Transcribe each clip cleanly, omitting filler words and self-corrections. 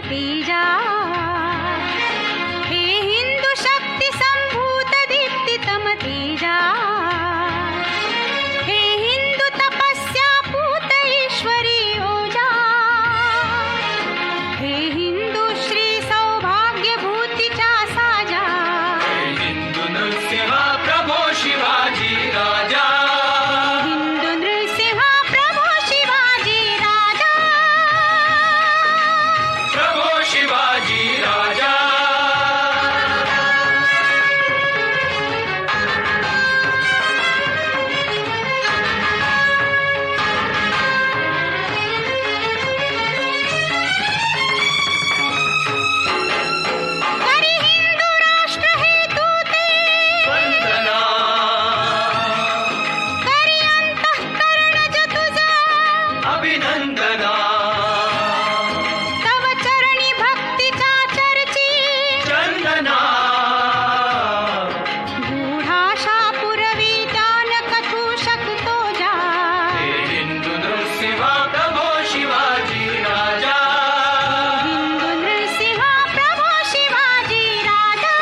तेजा, हे हिंदू शक्ती संभूत दीप्तितम तेजा, हे हिंदू तपस्या पूत ईश्वरी ओजा, हे हिंदू श्री सौभाग्य भूतीच्या साजा, हे हिंदू नृसिंहा प्रभो शिवाजी राजा, हिंदू नृसिंहा प्रभो शिवाजी राजा, प्रभो शिवाजी राजा. तरी हिंदू राष्ट्र हे तूते, वंदना तरी अंतःकरणज तुझा, अभिनंदना तव चरणी भक्तीच्या चर्ची, चंदना गूढाशा पुरवी ज्ञान कथू शकतो जा, हे हिंदू नृसिंहा प्रभो शिवाजी राजा, हिंदू नृसिंहा प्रभो शिवाजी राजा,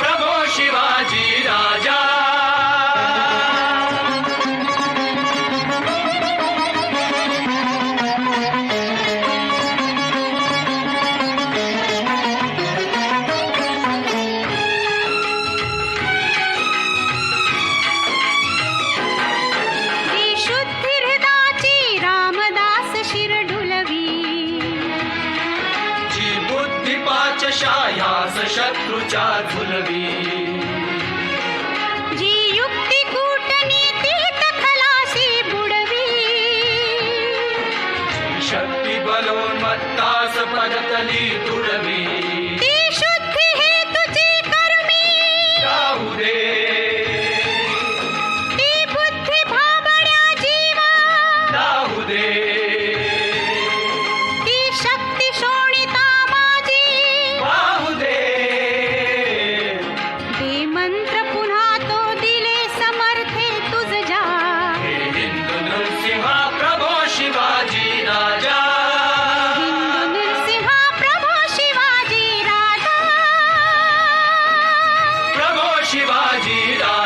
प्रभो शिवाजी राजा. जी शुद्धी हृदाची रामदास शिर डुलवी, जी बुद्धी पाच शायास शत्रूच्या झुलवी, जी युक्ती कूटनीतीत खलासी बुडवी, शक्ती बलोन्मत्तास पदतली तुडवी, ती शुद्धी हेतुची कर्मी, राहू दे ती बुद्धी भाबड्या जीवा, राहू दे, ती शक्ती शोणिता माझी, वाहू दे, दे मंत्र पुन्हा तो दिले समर्थे तुझ जा, हे हिंदू नृसिंहा प्रभो शिवाजी राजा, हिंदू नृसिंहा प्रभो शिवाजी राजा, प्रभो शिवाजी राजा.